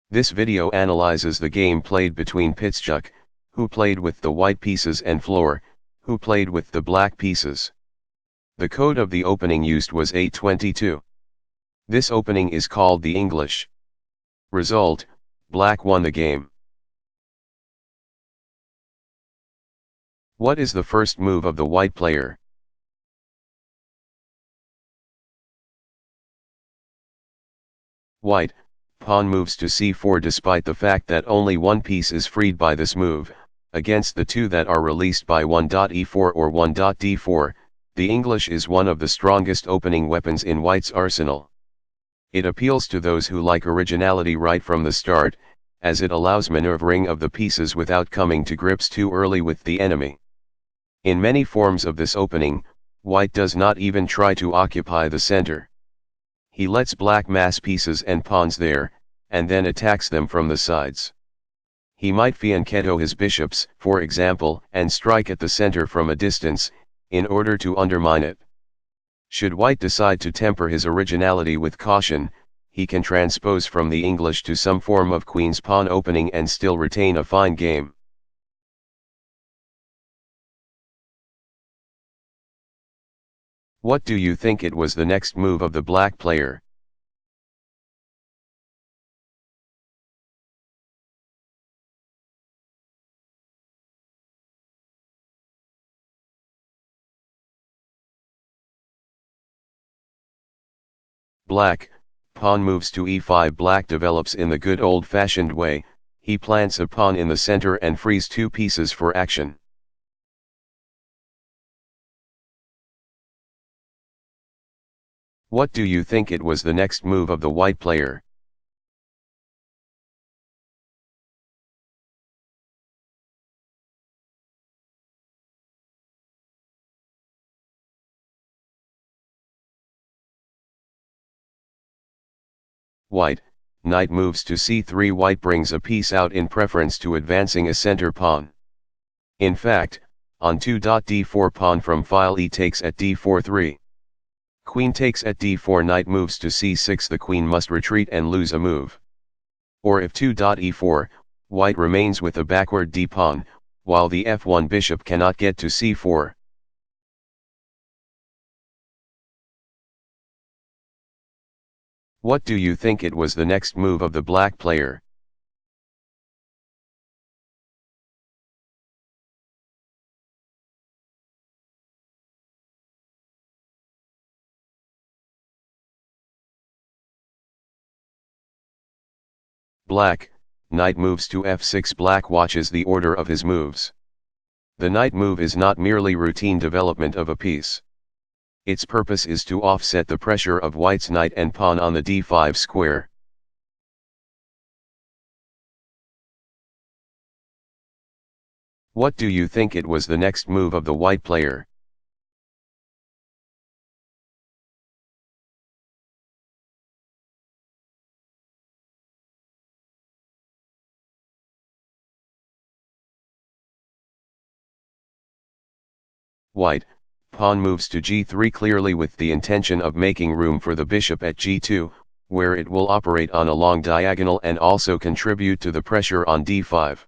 This video analyzes the game played between Piszczuk, who played with the white pieces, and Flor, who played with the black pieces. The code of the opening used was 822. This opening is called the English. Result: black won the game. What is the first move of the white player? White, pawn moves to c4 despite the fact that only one piece is freed by this move, against the two that are released by 1.e4 or 1.d4, the English is one of the strongest opening weapons in white's arsenal. It appeals to those who like originality right from the start, as it allows maneuvering of the pieces without coming to grips too early with the enemy. In many forms of this opening, white does not even try to occupy the center. He lets black mass pieces and pawns there, and then attacks them from the sides. He might fianchetto his bishops, for example, and strike at the center from a distance, in order to undermine it. Should white decide to temper his originality with caution, he can transpose from the English to some form of queen's pawn opening and still retain a fine game. What do you think it was the next move of the black player? Black, pawn moves to e5. Black develops in the good old-fashioned way, he plants a pawn in the center and frees two pieces for action. What do you think it was the next move of the white player? White, knight moves to c3. White brings a piece out in preference to advancing a center pawn. In fact, on 2.d4 pawn from file e takes at d4 3. Queen takes at d4. Knight moves to c6. The queen must retreat and lose a move. Or if 2.e4, white remains with a backward d pawn, while the f1 bishop cannot get to c4. What do you think it was the next move of the black player? Black, knight moves to f6. Black watches the order of his moves. The knight move is not merely routine development of a piece. Its purpose is to offset the pressure of white's knight and pawn on the d5 square. What do you think it was the next move of the white player? White, pawn moves to g3, clearly with the intention of making room for the bishop at g2, where it will operate on a long diagonal and also contribute to the pressure on d5.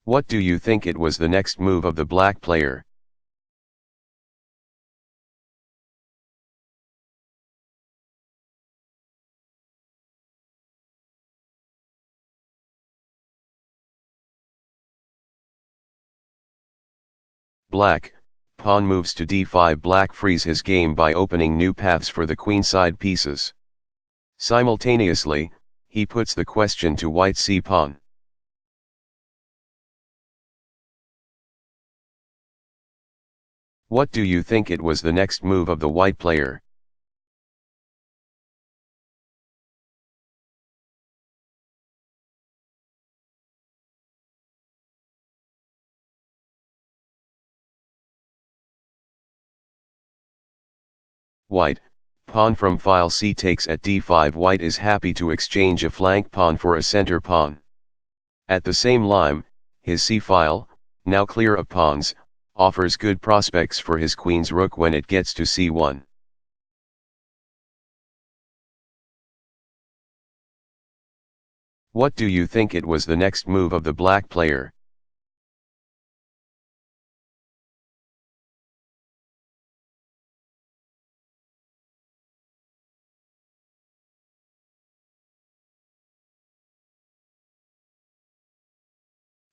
What do you think it was the next move of the black player? Black, pawn moves to d5. Black frees his game by opening new paths for the queenside pieces. Simultaneously, he puts the question to white's c-pawn. What do you think it was the next move of the white player? White, pawn from file c takes at d5. White is happy to exchange a flank pawn for a center pawn. At the same time, his c-file, now clear of pawns, offers good prospects for his queen's rook when it gets to c1. What do you think it was the next move of the black player?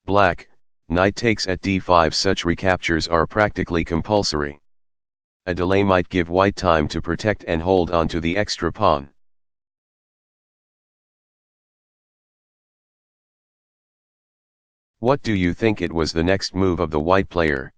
Black, knight takes at d5. Such recaptures are practically compulsory. A delay might give white time to protect and hold on to the extra pawn. What do you think it was the next move of the white player?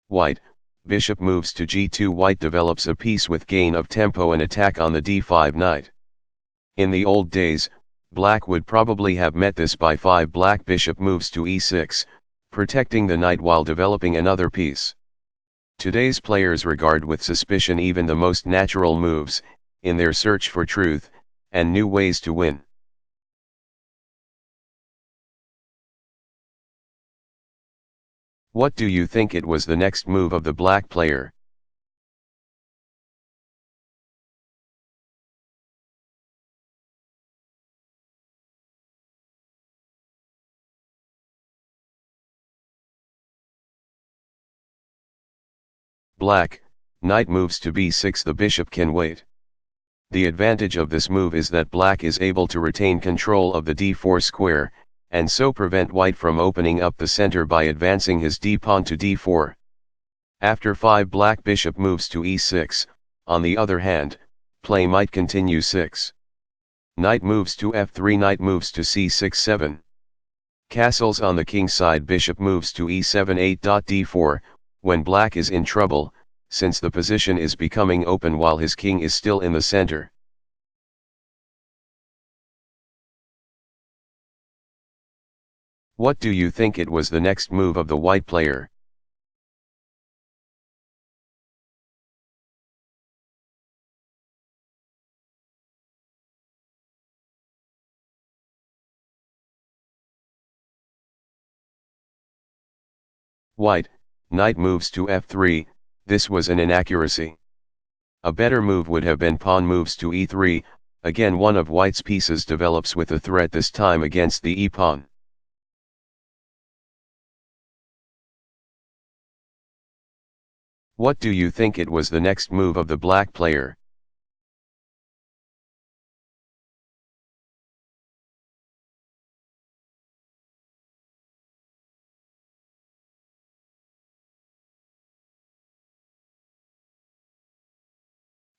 White, bishop moves to g2. White develops a piece with gain of tempo and attack on the d5 knight. In the old days, black would probably have met this by 5. Black bishop moves to e6, protecting the knight while developing another piece. Today's players regard with suspicion even the most natural moves, in their search for truth, and new ways to win. What do you think it was the next move of the black player? Black, knight moves to b6. The bishop can wait. The advantage of this move is that black is able to retain control of the d4 square, and so prevent white from opening up the center by advancing his d-pawn to d4. After 5, black bishop moves to e6, on the other hand, play might continue 6. Knight moves to f3. Knight moves to c6. 7. Castles on the king side. Bishop moves to e7. 8. d4, when black is in trouble, since the position is becoming open while his king is still in the center. What do you think it was the next move of the white player? White, knight moves to f3. This was an inaccuracy. A better move would have been pawn moves to e3. Again, one of white's pieces develops with a threat, this time against the e-pawn. What do you think it was the next move of the black player?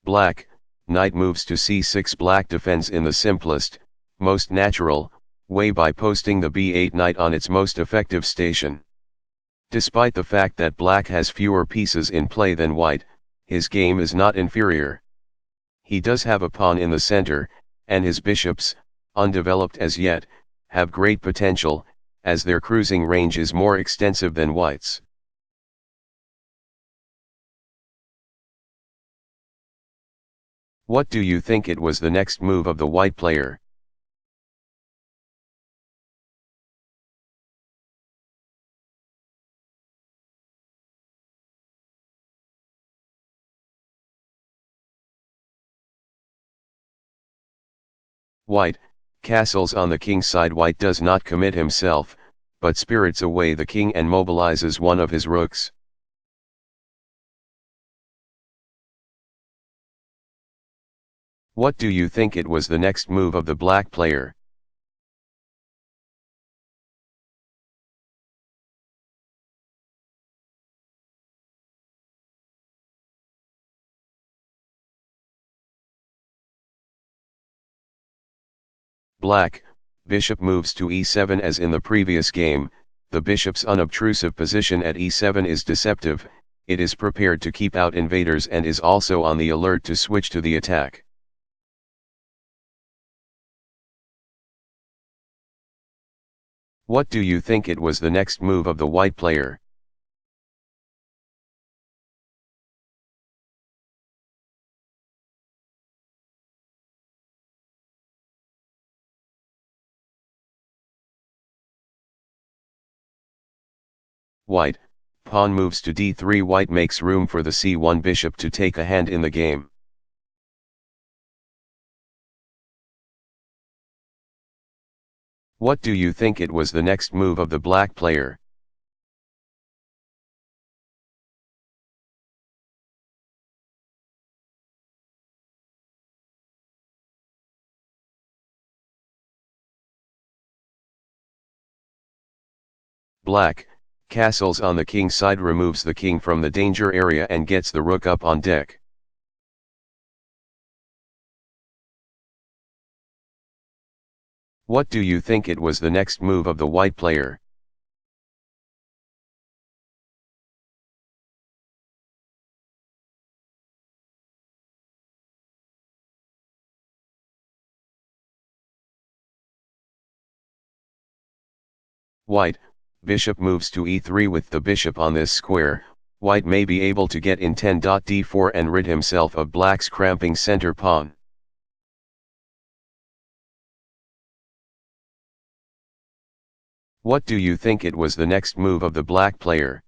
Black, knight moves to c6. Black defends in the simplest, most natural, way by posting the b8 knight on its most effective station. Despite the fact that black has fewer pieces in play than white, his game is not inferior. He does have a pawn in the center, and his bishops, undeveloped as yet, have great potential, as their cruising range is more extensive than white's. What do you think it was the next move of the white player? White, castles on the king's side. White does not commit himself, but spirits away the king and mobilizes one of his rooks. What do you think it was the next move of the black player? Black, bishop moves to e7. As in the previous game, the bishop's unobtrusive position at e7 is deceptive. It is prepared to keep out invaders and is also on the alert to switch to the attack. What do you think it was the next move of the white player? White, pawn moves to d3. White makes room for the c1 bishop to take a hand in the game. What do you think it was the next move of the black player? Black, castles on the king side, removes the king from the danger area and gets the rook up on deck. What do you think it was the next move of the white player? White, bishop moves to e3. With the bishop on this square, white may be able to get in 10.d4 and rid himself of black's cramping center pawn. What do you think it was the next move of the black player?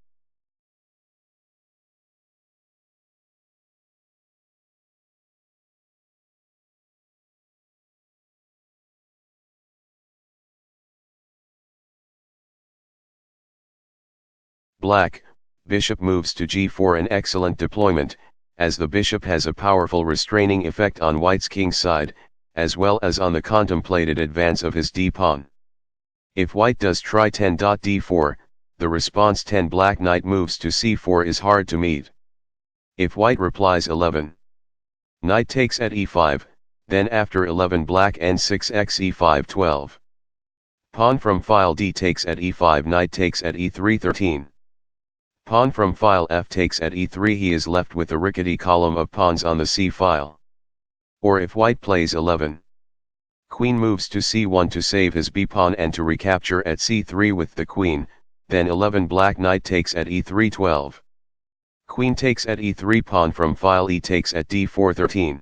Black, bishop moves to g4. An excellent deployment, as the bishop has a powerful restraining effect on white's king side, as well as on the contemplated advance of his d-pawn. If white does try 10.d4, the response 10 black knight moves to c4 is hard to meet. If white replies 11, knight takes at e5, then after 11 black n6 x e5 12. Pawn from file d takes at e5, knight takes at e3 13. Pawn from file f takes at e3. He is left with a rickety column of pawns on the c file. Or if white plays 11, queen moves to c1 to save his b-pawn and to recapture at c3 with the queen, then 11 black knight takes at e3 12. Queen takes at e3, pawn from file e takes at d4 13.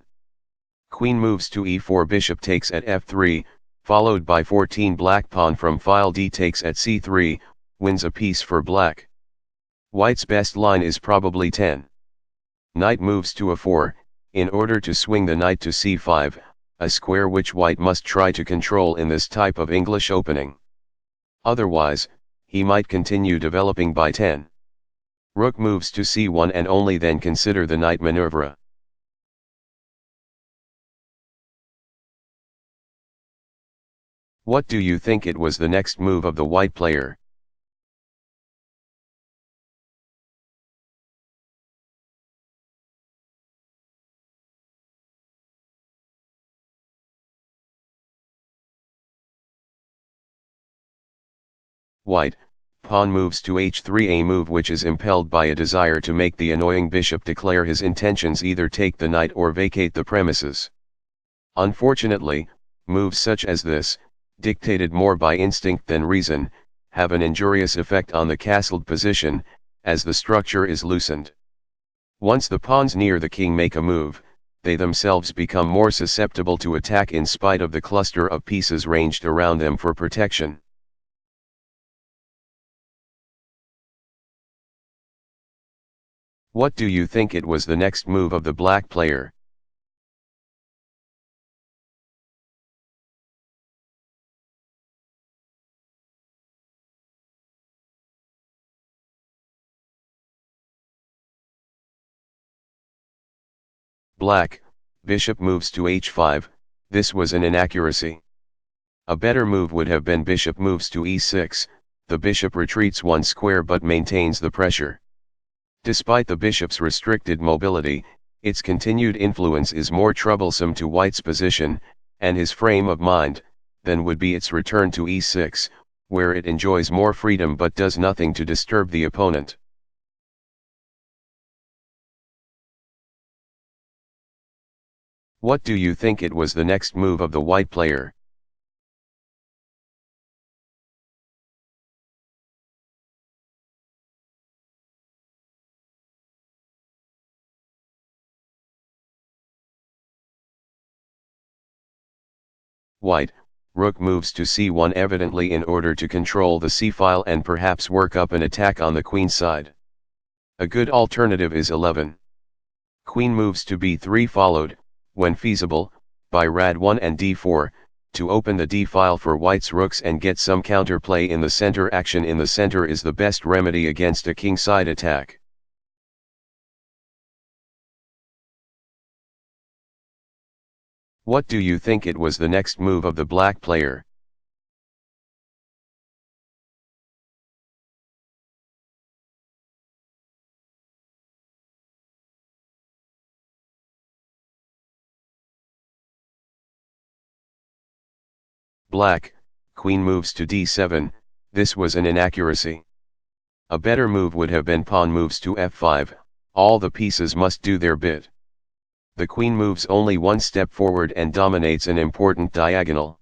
Queen moves to e4, bishop takes at f3, followed by 14 black, pawn from file d takes at c3, wins a piece for black. White's best line is probably 10. Knight moves to a4, in order to swing the knight to c5, a square which white must try to control in this type of English opening. Otherwise, he might continue developing by 10. Rook moves to c1 and only then consider the knight maneuver. What do you think it was the next move of the white player? White, pawn moves to h3, a move which is impelled by a desire to make the annoying bishop declare his intentions, either take the knight or vacate the premises. Unfortunately, moves such as this, dictated more by instinct than reason, have an injurious effect on the castled position, as the structure is loosened. Once the pawns near the king make a move, they themselves become more susceptible to attack in spite of the cluster of pieces ranged around them for protection. What do you think it was the next move of the black player? Black, bishop moves to h5, this was an inaccuracy. A better move would have been bishop moves to e6, the bishop retreats one square but maintains the pressure. Despite the bishop's restricted mobility, its continued influence is more troublesome to white's position, and his frame of mind, than would be its return to e6, where it enjoys more freedom but does nothing to disturb the opponent. What do you think it was the next move of the white player? White, Rook moves to c1 evidently in order to control the c-file and perhaps work up an attack on the queen side. A good alternative is 11. Queen moves to b3 followed, when feasible, by rad1 and d4, to open the d-file for white's rooks and get some counterplay in the center. Action in the center is the best remedy against a kingside attack. What do you think it was the next move of the black player? Black, queen moves to d7, this was an inaccuracy. A better move would have been pawn moves to f5, all the pieces must do their bit. The queen moves only one step forward and dominates an important diagonal.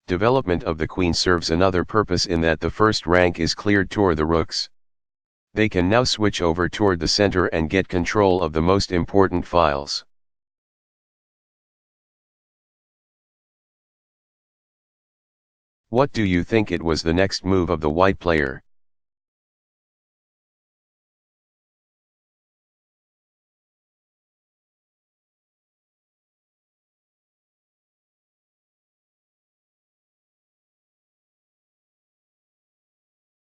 Development of the queen serves another purpose in that the first rank is cleared toward the rooks. They can now switch over toward the center and get control of the most important files. What do you think it was the next move of the white player?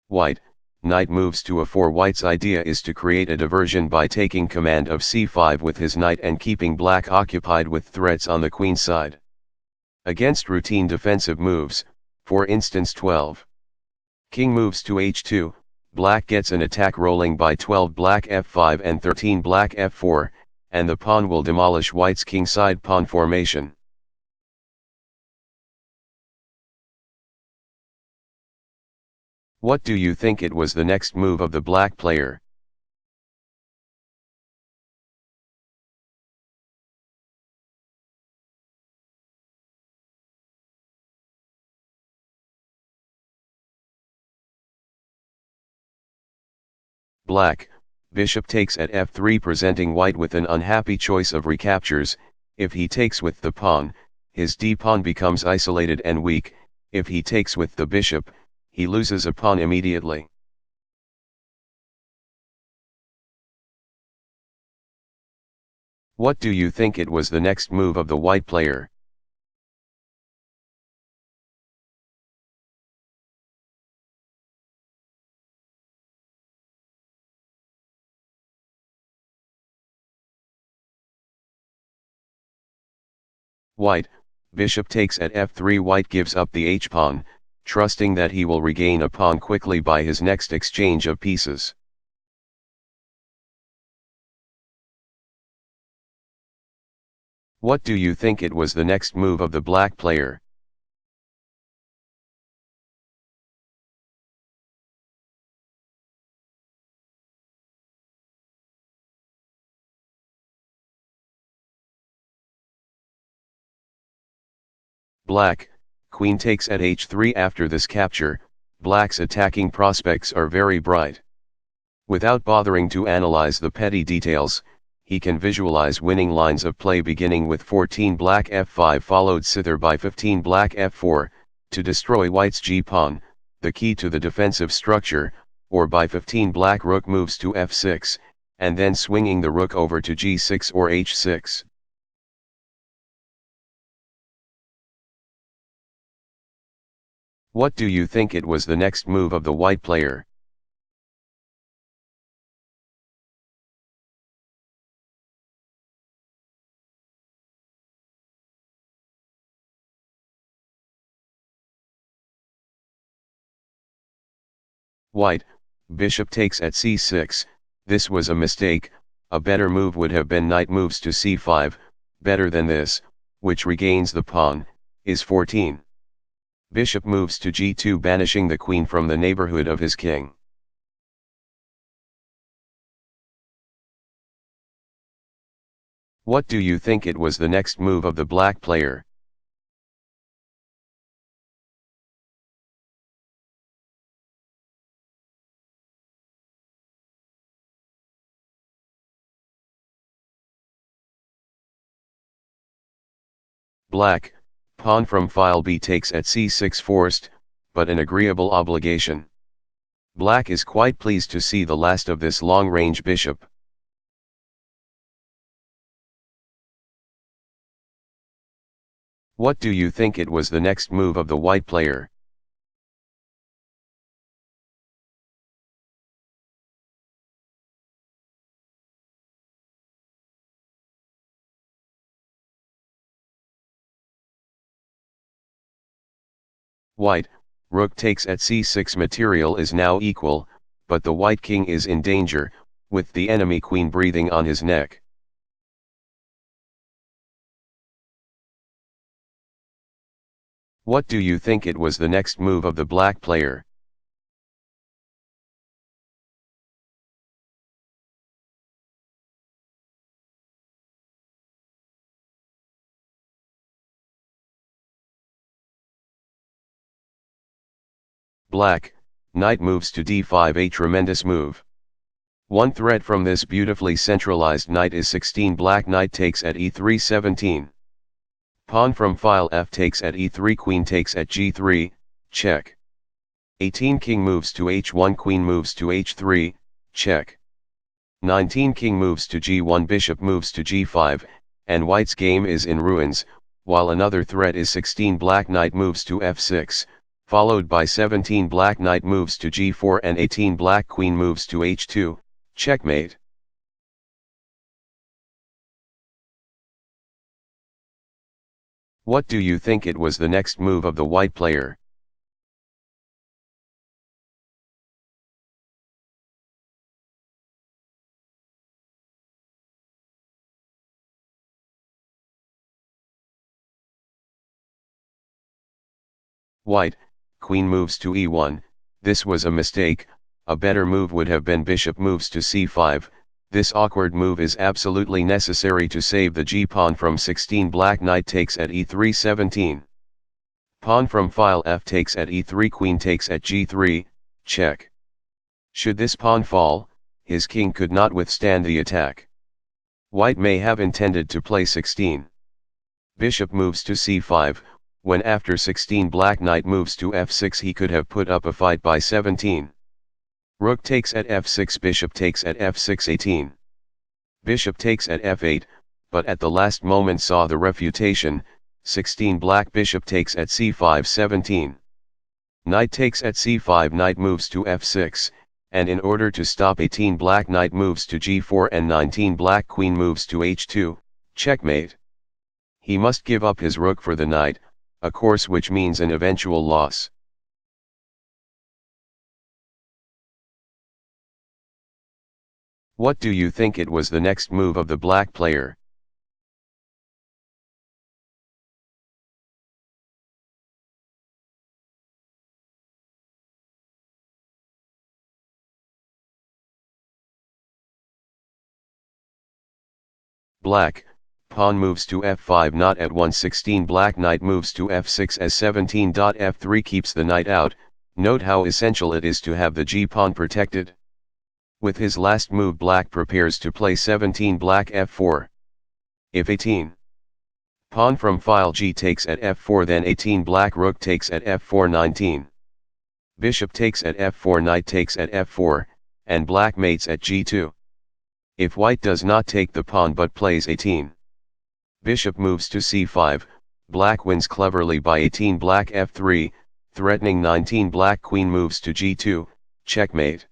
White, knight moves to a4. White's idea is to create a diversion by taking command of c5 with his knight and keeping black occupied with threats on the queen side. Against routine defensive moves, for instance 12. King moves to h2, black gets an attack rolling by 12 black f5 and 13 black f4, and the pawn will demolish white's kingside pawn formation. What do you think it was the next move of the black player? Black, bishop takes at f3 presenting white with an unhappy choice of recaptures. If he takes with the pawn, his d-pawn becomes isolated and weak. If he takes with the bishop, he loses a pawn immediately. What do you think it was the next move of the white player? White, bishop takes at f3. White gives up the h-pawn, trusting that he will regain a pawn quickly by his next exchange of pieces. What do you think it was the next move of the black player? Black, queen takes at h3. After this capture, black's attacking prospects are very bright. Without bothering to analyze the petty details, he can visualize winning lines of play beginning with 14 black f5 followed thither by 15 black f4, to destroy white's g-pawn, the key to the defensive structure, or by 15 black rook moves to f6, and then swinging the rook over to g6 or h6. What do you think it was the next move of the white player? White, bishop takes at c6, this was a mistake. A better move would have been knight moves to c5, better than this, which regains the pawn, is 14. Bishop moves to g2 banishing the queen from the neighborhood of his king. What do you think it was the next move of the black player? Black, Pawn from file b takes at c6 forced, but an agreeable obligation. Black is quite pleased to see the last of this long-range bishop. What do you think it was the next move of the white player? White, rook takes at c6 material is now equal, but the white king is in danger, with the enemy queen breathing on his neck. What do you think it was the next move of the black player? Black, knight moves to d5, a tremendous move. One threat from this beautifully centralized knight is 16. Black knight takes at e3 17. Pawn from file f takes at e3, queen takes at g3, check. 18 king moves to h1, queen moves to h3, check. 19 king moves to g1, bishop moves to g5, and white's game is in ruins, while another threat is 16. Black knight moves to f6, followed by 17. Black knight moves to g4 and 18. Black queen moves to h2, checkmate. What do you think it was the next move of the white player? White, queen moves to e1, this was a mistake. A better move would have been bishop moves to c5, this awkward move is absolutely necessary to save the g-pawn from 16. Black knight takes at e3 17. Pawn from file f takes at e3, queen takes at g3, check. Should this pawn fall, his king could not withstand the attack. White may have intended to play 16. Bishop moves to c5, when after 16 black knight moves to f6 he could have put up a fight by 17. Rook takes at f6, bishop takes at f6 18. Bishop takes at f8, but at the last moment saw the refutation, 16 black bishop takes at c5 17. Knight takes at c5, knight moves to f6, and in order to stop 18 black knight moves to g4 and 19 black queen moves to h2, checkmate. He must give up his rook for the knight, a course which means an eventual loss. What do you think it was the next move of the black player? Black, pawn moves to f5 not at 116. Black knight moves to f6 as 17. F3 keeps the knight out. Note how essential it is to have the g-pawn protected. With his last move black prepares to play 17. Black f4. If 18. Pawn from file g takes at f4, then 18 black rook takes at f4 19. Bishop takes at f4, knight takes at f4, and black mates at g2. If white does not take the pawn but plays 18. Bishop moves to c5, black wins cleverly by 18. Black f3, threatening 19. Black queen moves to g2, checkmate.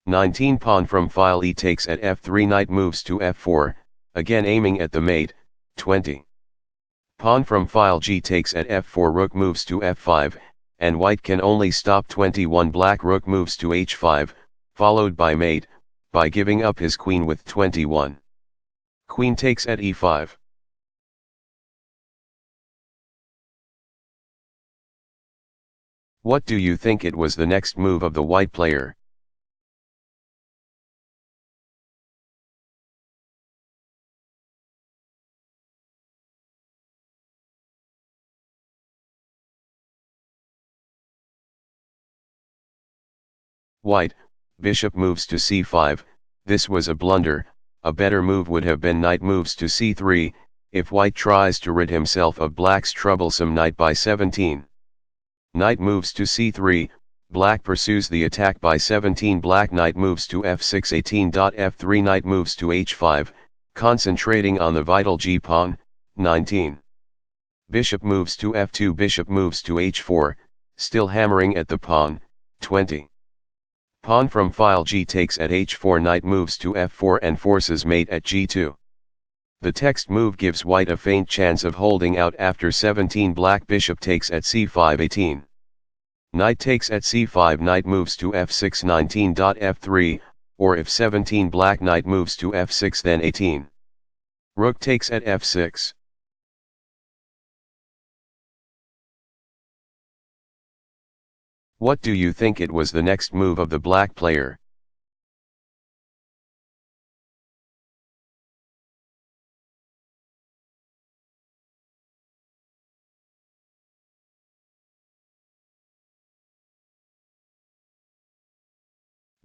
19 pawn from file e takes at f3, knight moves to f4, again aiming at the mate, 20. Pawn from file g takes at f4, rook moves to f5, and white can only stop 21. Black rook moves to h5, followed by mate, by giving up his queen with 21. Queen takes at e5. What do you think it was the next move of the white player? White, bishop moves to c5, this was a blunder. A better move would have been knight moves to c3, if white tries to rid himself of black's troublesome knight by 17. Knight moves to c3, black pursues the attack by 17. Black knight moves to f6 18. f3 knight moves to h5, concentrating on the vital g-pawn, 19. Bishop moves to f2, bishop moves to h4, still hammering at the pawn, 20. Pawn from file g takes at h4, knight moves to f4 and forces mate at g2. The text move gives white a faint chance of holding out after 17. Black bishop takes at c5 18. Knight takes at c5, knight moves to f6 19. f3, or if 17 black knight moves to f6 then 18. Rook takes at f6. What do you think it was the next move of the black player?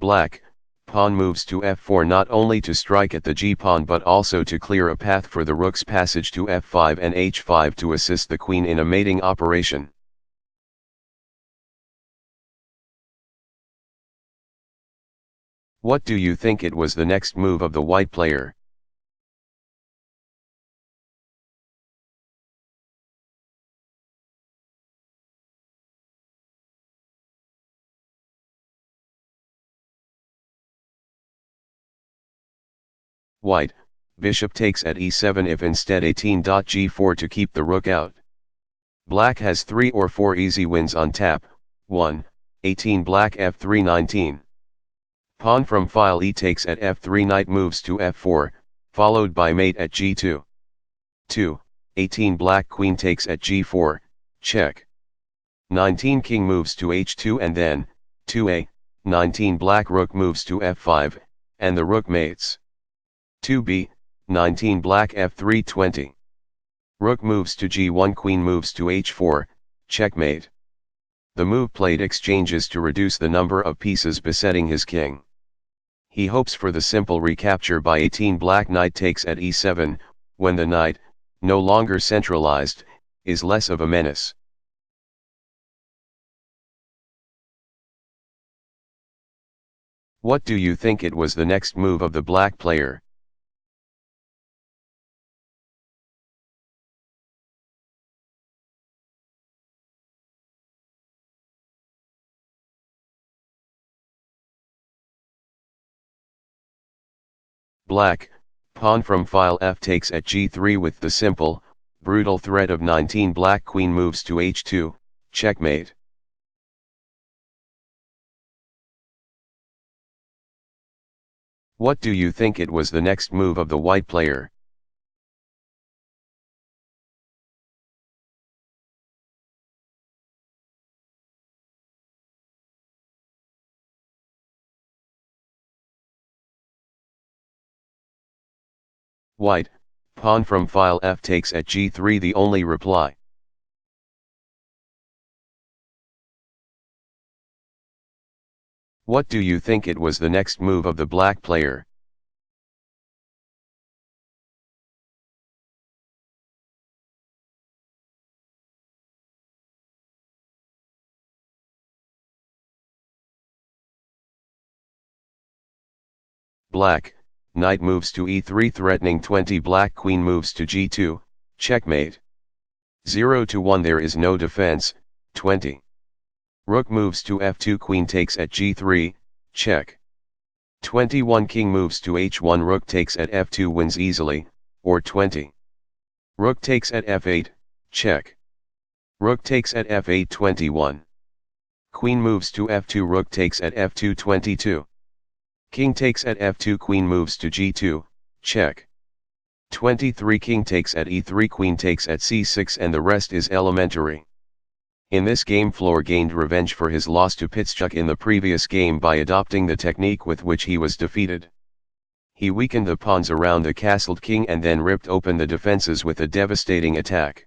Black, pawn moves to f4 not only to strike at the g-pawn but also to clear a path for the rook's passage to f5 and h5 to assist the queen in a mating operation. What do you think it was the next move of the white player? White, bishop takes at e7 if instead 18. g4 to keep the rook out. Black has 3 or 4 easy wins on tap, 1, 18. Black f3 19. Pawn from file e takes at f3, knight moves to f4, followed by mate at g2. 2, 18. Black queen takes at g4, check. 19. King moves to h2 and then, 2a, 19. Black rook moves to f5, and the rook mates. 2b, 19. Black f3 20. Rook moves to g1, queen moves to h4, checkmate. The move played exchanges to reduce the number of pieces besetting his king. He hopes for the simple recapture by 18. Black knight takes at e7, when the knight, no longer centralized, is less of a menace. What do you think it was the next move of the black player? Black, pawn from file f takes at g3 with the simple, brutal threat of 19. Black queen moves to h2, checkmate. What do you think it was the next move of the white player? White, pawn from file f takes at g3 the only reply. What do you think it was the next move of the black player? Black, knight moves to e3 threatening 20. Black queen moves to g2, checkmate. 0 to 1 there is no defense, 20. Rook moves to f2, queen takes at g3, check. 21. King moves to h1, rook takes at f2 wins easily, or 20. Rook takes at f8, check. Rook takes at f8 21. Queen moves to f2, rook takes at f2 22. King takes at f2, queen moves to g2, check. 23. King takes at e3, queen takes at c6 and the rest is elementary. In this game Floor gained revenge for his loss to Ptschuk in the previous game by adopting the technique with which he was defeated. He weakened the pawns around the castled king and then ripped open the defenses with a devastating attack.